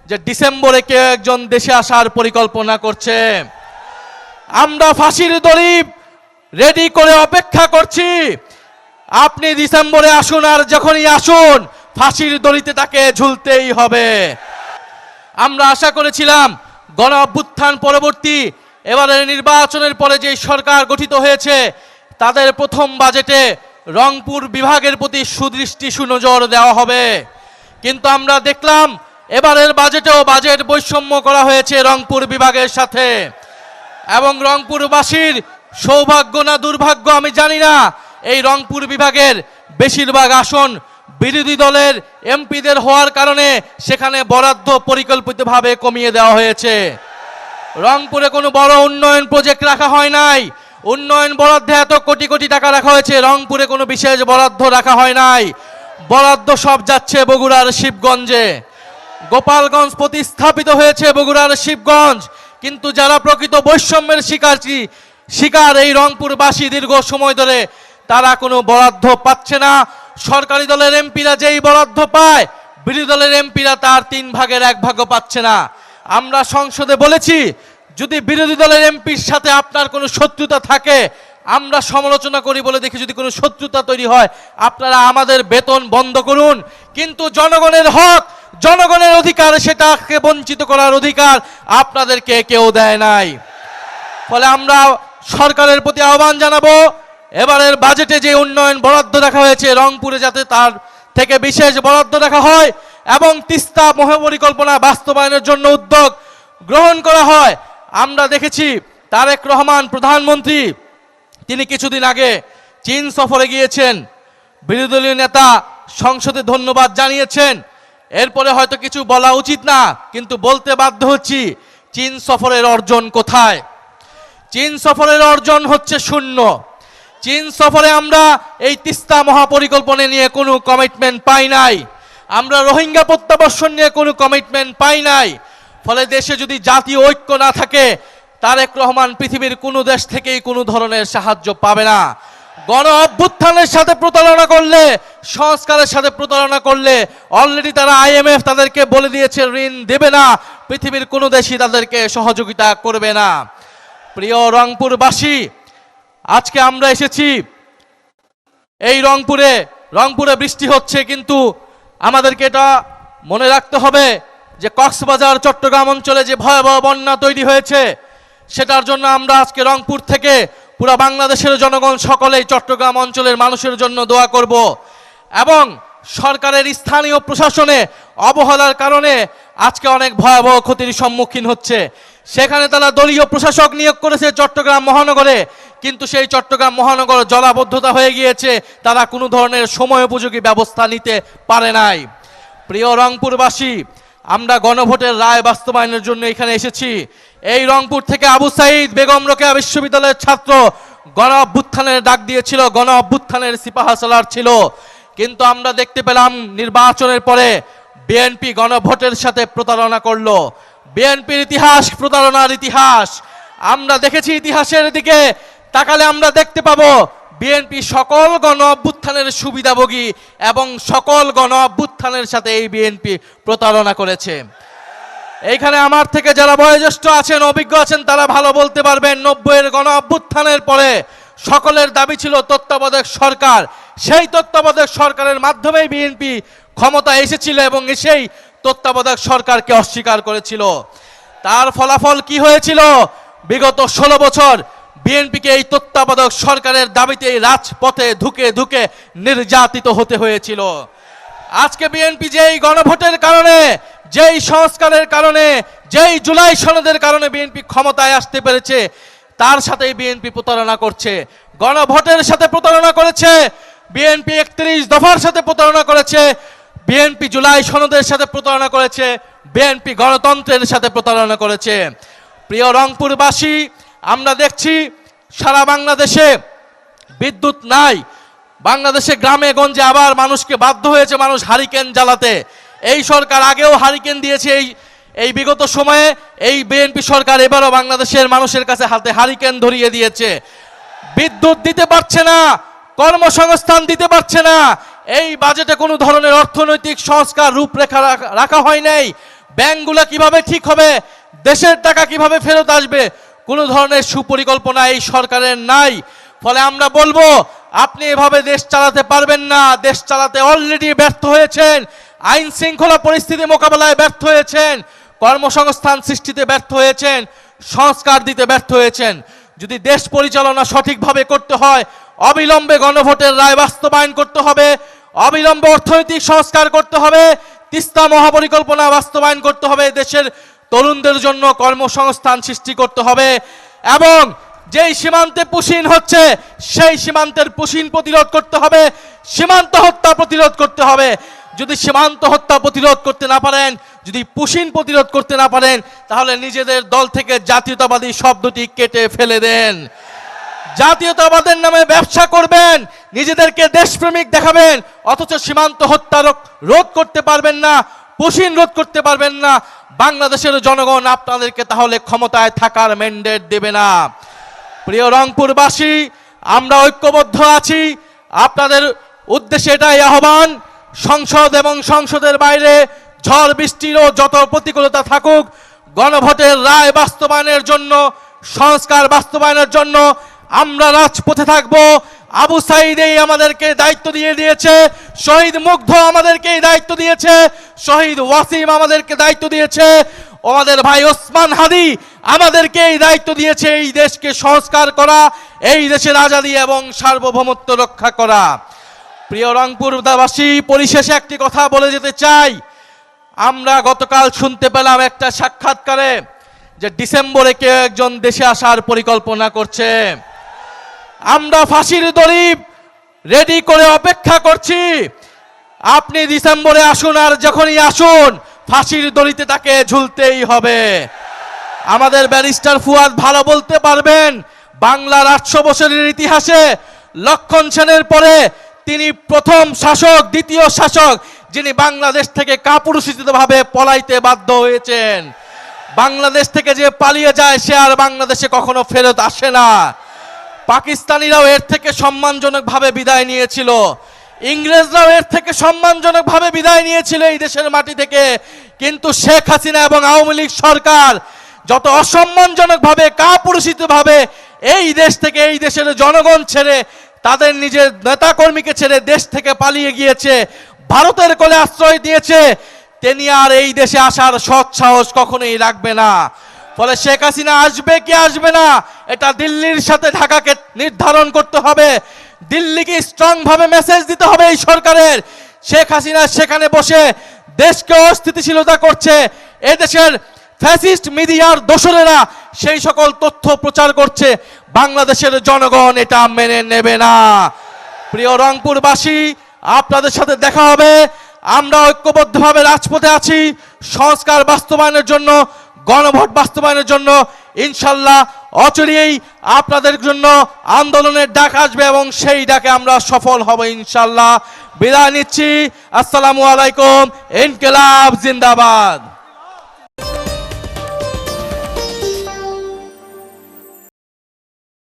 যে ডিসেম্বরে কেউ একজন দেশে আসার পরিকল্পনা করছে। আমরা ফাঁসির দড়ি রেডি করে অপেক্ষা করছি। আপনি ডিসেম্বরে আসুন, আর যখনই আসুন ফাঁসির দড়িতে তাকে ঝুলতেই হবে। আমরা আশা করেছিলাম গণ অভ্যুত্থান পরবর্তী এবারের নির্বাচনের পরে যে সরকার গঠিত হয়েছে তাদের প্রথম বাজেটে রংপুর বিভাগের প্রতি সুদৃষ্টি সুনজর দেওয়া হবে, কিন্তু আমরা দেখলাম এবারের বাজেটেও বাজেট বৈষম্য করা হয়েছে রংপুর বিভাগের সাথে। এবং রংপুরবাসীর সৌভাগ্য না দুর্ভাগ্য আমি জানি না, এই রংপুর বিভাগের বেশিরভাগ আসন বিরোধী দলের এমপিদের হওয়ার কারণে সেখানে বরাদ্দ পরিকল্পিতভাবে কমিয়ে দেওয়া হয়েছে। রংপুরে কোনো বড় উন্নয়ন প্রজেক্ট রাখা হয় নাই। উন্নয়ন বরাদ্দে এত কোটি কোটি টাকা রাখা হয়েছে, রংপুরে কোনো বিশেষ বরাদ্দ রাখা হয় নাই। বরাদ্দ সব যাচ্ছে বগুড়ার শিবগঞ্জে। গোপালগঞ্জ প্রতিস্থাপিত হয়েছে বগুড়ার শিবগঞ্জ, কিন্তু যারা প্রকৃত বৈষম্যের শিকার এই রংপুরবাসী দীর্ঘ সময় ধরে, তারা কোনো বরাদ্দ পাচ্ছে না। সরকারি দলের এমপিরা যেই বরাদ্দ পায়, বিরোধী দলের এমপিরা তার 3 ভাগের 1 ভাগও পাচ্ছে না। আমরা সংসদে বলেছি, যদি বিরোধী দলের এমপির সাথে আপনার কোনো শত্রুতা থাকে আমরা সমালোচনা করি বলে দেখি, যদি কোনো শত্রুতা তৈরি হয় আপনারা আমাদের বেতন বন্ধ করুন, কিন্তু জনগণের হক, জনগণের অধিকার, সেটাকে বঞ্চিত করার অধিকার আপনাদেরকে কেউ দেয় নাই। ফলে আমরা সরকারের প্রতি আহ্বান জানাবো, এবারের বাজেটে যে উন্নয়ন বরাদ্দ রাখা হয়েছে রংপুরে যাতে তার থেকে বিশেষ বরাদ্দ রাখা হয় এবং তিস্তা মহাপরিকল্পনা বাস্তবায়নের জন্য উদ্যোগ গ্রহণ করা হয়। আমরা দেখেছি তারেক রহমান প্রধানমন্ত্রী, তিনি কিছুদিন আগে চীন সফরে গিয়েছেন। বিরোধী দলীয় নেতা সংসদে ধন্যবাদ জানিয়েছেন। এরপরে হয়তো কিছু বলা উচিত না, কিন্তু বলতে বাধ্য হচ্ছি, চীন সফরের অর্জন কোথায়? চীন সফরের অর্জন হচ্ছে শূন্য। চীন সফরে আমরা এই তিস্তা মহাপরিকল্পনা নিয়ে কোনো কমিটমেন্ট পাই নাই। আমরা রোহিঙ্গা প্রত্যাবর্ষণ নিয়ে কোনো কমিটমেন্ট পাই নাই। ফলে দেশে যদি জাতীয় ঐক্য না থাকে, তারেক রহমান পৃথিবীর কোনো দেশ থেকেই কোনো ধরনের সাহায্য পাবে না। গণ অভ্যুত্থানের সাথে প্রতারণা করলে, সংস্কারের সাথে প্রতারণা করলে অলরেডি তারা IMF তাদেরকে বলে দিয়েছে ঋণ দেবে না, পৃথিবীর কোনো দেশই তাদেরকে সহযোগিতা করবে না। প্রিয় রংপুরবাসী, আজকে আমরা এসেছি এই রংপুরে বৃষ্টি হচ্ছে, কিন্তু আমাদেরকে এটা মনে রাখতে হবে যে কক্সবাজার চট্টগ্রাম অঞ্চলে যে ভয়াবহ বন্যা তৈরি হয়েছে, সেটার জন্য আমরা আজকে রংপুর থেকে পুরো বাংলাদেশের জনগণ সকলেই চট্টগ্রাম অঞ্চলের মানুষের জন্য দোয়া করব। এবং সরকারের স্থানীয় প্রশাসনে অবহেলার কারণে আজকে অনেক ভয়াবহ ক্ষতির সম্মুখীন হচ্ছে। সেখানে তারা দলীয় প্রশাসক নিয়োগ করেছে চট্টগ্রাম মহানগরে, কিন্তু সেই চট্টগ্রাম মহানগর জলাবদ্ধতা হয়ে গিয়েছে, তারা কোনো ধরনের সময়োপযোগী ব্যবস্থা নিতে পারে নাই। প্রিয় রংপুরবাসী, আমরা গণভোটের রায় বাস্তবায়নের জন্য এখানে এসেছি। এই রংপুর থেকে আবু সাইদ বেগম রোকেয়া বিশ্ববিদ্যালয়ের ছাত্র গণ অভ্যুত্থানের ডাক দিয়েছিল, গণ অভ্যুত্থানের সিপাহসালার ছিল, কিন্তু আমরা দেখতে পেলাম নির্বাচনের পরে বিএনপি গণভোটের সাথে প্রতারণা করলো। বিএনপির ইতিহাস প্রতারণার ইতিহাস। আমরা দেখেছি ইতিহাসের দিকে তাকালে আমরা দেখতে পাবো বিএনপি সকল গণ অভ্যুত্থানের সুবিধাভোগী এবং সকল গণ অভ্যুত্থানের সাথে এই বিএনপি প্রতারণা করেছে। এইখানে আমার থেকে যারা বয়োজ্যেষ্ঠ আছেন, অভিজ্ঞ আছেন, তারা ভালো বলতে পারবেন 90-এর গণ অভ্যুত্থানের পরে সকলের দাবি ছিল তত্ত্বাবধায়ক সরকার। সেই তত্ত্বাবধায়ক সরকারের মাধ্যমেই বিএনপি ক্ষমতা এসেছিল এবং সেই তত্ত্বাবধায়ক সরকারকে অস্বীকার করেছিল। তার ফলাফল কি হয়েছিল? বিগত 16 বছর বিএনপিকে এই তত্ত্বাবধায়ক সরকারের দাবিতে রাজপথে ধুকে ধুকে নির্যাতিত হতে হয়েছিল। আজকে বিএনপি যেই গণভোটের কারণে, যেই সংস্কারের কারণে, যেই জুলাই সনদের কারণে বিএনপি ক্ষমতায় আসতে পেরেছে, তার সাথেই বিএনপি প্রতারণা করছে। গণভোটের সাথে প্রতারণা করেছে বিএনপি, 31 দফার সাথে প্রতারণা করেছে বিএনপি, জুলাই সনদের সাথে প্রতারণা করেছে বিএনপি, গণতন্ত্রের সাথে প্রতারণা করেছে। প্রিয় রংপুরবাসী, আমরা দেখছি সারা বাংলাদেশে বিদ্যুৎ নাই। বাংলাদেশে গ্রামে গঞ্জে আবার মানুষকে বাধ্য হয়েছে মানুষ হারিকেন জ্বালাতে। এই সরকার আগেও হারিকেন দিয়েছে, এই বিগত সময়ে এই বিএনপি সরকার এবারও বাংলাদেশের মানুষের কাছে হাতে হারিকেন ধরিয়ে দিয়েছে। বিদ্যুৎ দিতে পারছে না, কর্মসংস্থান দিতে পারছে না। এই বাজেটে কোনো ধরনের অর্থনৈতিক সংস্কার রূপরেখা রাখা হয় নাই। ব্যাংকগুলো কিভাবে ঠিক হবে, দেশের টাকা কিভাবে ফেরত আসবে, কোনো ধরনের সুপরিকল্পনা এই সরকারের নাই। ফলে আমরা বলবো আপনি এভাবে দেশ চালাতে পারবেন না। দেশ চালাতে অলরেডি ব্যর্থ হয়েছেন, আইন শৃঙ্খলা পরিস্থিতি মোকাবেলায় ব্যর্থ হয়েছেন, কর্মসংস্থান সৃষ্টিতে ব্যর্থ হয়েছেন, সংস্কার দিতে ব্যর্থ হয়েছেন। যদি দেশ পরিচালনা সঠিকভাবে করতে হয়, অবিলম্বে গণভোটের রায় বাস্তবায়ন করতে হবে, অবিলম্বে অর্থনৈতিক সংস্কার করতে হবে, তিস্তা মহাপরিকল্পনা বাস্তবায়ন করতে হবে, দেশের তরুণদের জন্য কর্মসংস্থান সৃষ্টি করতে হবে, এবং যেই সীমান্তে পুশিন হচ্ছে সেই সীমান্তের পুশিন প্রতিরোধ করতে হবে, সীমান্ত হত্যা প্রতিরোধ করতে হবে। যদি সীমান্ত হত্যা প্রতিরোধ করতে না পারেন, যদি পুশিন প্রতিরোধ করতে না পারেন, তাহলে নিজেদের দল থেকে জাতীয়তাবাদী শব্দটি কেটে ফেলে দেন। জাতীয়তাবাদের নামে ব্যবসা করবেন, নিজেদেরকে দেশপ্রেমিক দেখাবেন, অথচ সীমান্ত হত্যা রোধ করতে পারবেন না, পুশিন রোধ করতে পারবেন না। বাংলাদেশের জনগণ আপনাদেরকে তাহলে ক্ষমতায় থাকার ম্যান্ডেট দেবে না। প্রিয় রংপুরবাসী, আমরা ঐক্যবদ্ধ আছি। আপনাদের উদ্দেশ্যে এটাই আহ্বান, সংসদ এবং সংসদের বাইরে ঝড় বৃষ্টিরও যত প্রতিকূলতা থাকুক, গণভোটের রায় বাস্তবায়নের জন্য, সংস্কার বাস্তবায়নের জন্য আমরা রাজপথে থাকব। আবু সাঈদ আমাদেরকে দায়িত্ব দিয়ে দিয়েছে, শহীদ মুগ্ধ আমাদেরকে দায়িত্ব দিয়েছে, শহীদ ওয়াসিম আমাদেরকে দায়িত্ব দিয়েছে, আমাদের ভাই ওসমান হাদি আমাদেরকে এই দায়িত্ব দিয়েছে এই দেশকে সংস্কার করা, এই দেশের আজাদী এবং সার্বভৌমত্ব রক্ষা করা। প্রিয় রংপুরবাসী, পরিশেষে একটি কথা বলে যেতে চাই। আমরা গতকাল শুনতে পেলাম একটা সাক্ষাৎকারে যে ডিসেম্বরে কেউ একজন দেশে আসার পরিকল্পনা করছে। আমরা ফাঁসির দড়ি রেডি করে অপেক্ষা করছি। আপনি ডিসেম্বরে আসুন, আর যখনই আসুন ফাঁসির দড়িতে তাকে ঝুলতেই হবে। আমাদের ব্যারিস্টার ফুয়াদ ভালো বলতে পারবেন, বাংলার 800 বছরের ইতিহাসে লক্ষণ সেনের পরে তিনি প্রথম শাসক, দ্বিতীয় শাসক যিনি বাংলাদেশ থেকে কাপুরুষিতভাবে পলাইতে বাধ্য হয়েছেন। বাংলাদেশ থেকে যে পালিয়ে যায় সে আর বাংলাদেশে কখনো ফেরত আসে না। পাকিস্তানিরাও এর থেকে সম্মানজনকভাবে বিদায় নিয়েছিল, ইংরেজরাও এর থেকে সম্মানজনকভাবে বিদায় নিয়েছিল এই দেশের মাটি থেকে। কিন্তু শেখ হাসিনা এবং আওয়ামী লীগ সরকার যত অসম্মানজনকভাবে, কাপুরুষিতভাবে এই দেশ থেকে, এই দেশের জনগণ ছেড়ে, তাদের নিজের নেতাকর্মীকে ছেড়ে দেশ থেকে পালিয়ে গিয়েছে, ভারতের কোলে আশ্রয় দিয়েছে, তিনি আর এই দেশে আসার সৎ সাহস কখনোই রাখবে না। ফলে শেখ হাসিনা আসবে কি আসবে না, এটা দিল্লির সাথে ঢাকাকে নির্ধারণ করতে হবে। দিল্লিকে স্ট্রং ভাবে মেসেজ দিতে হবে এই সরকারের। শেখ হাসিনা সেখানে বসে দেশকে অস্থিতিশীলতা করছে, এদেশের ফ্যাসিস্ট মিডিয়ার দোসরেরা সেই সকল তথ্য প্রচার করছে, বাংলাদেশের জনগণ এটা মেনে নেবে না। প্রিয় রংপুরবাসী, আপনাদের সাথে দেখা হবে। আমরা ঐক্যবদ্ধভাবে রাজপথে আছি সংস্কার বাস্তবায়নের জন্য, গণভোট বাস্তবায়নের জন্য। ইনশাল্লাহ অচিরেই আপনাদের জন্য আন্দোলনের ডাক আসবে এবং সেই ডাকে আমরা সফল হব ইনশাল্লাহ। বিদায় নিচ্ছি। আসসালামু আলাইকুম। ইনকিলাব জিন্দাবাদ।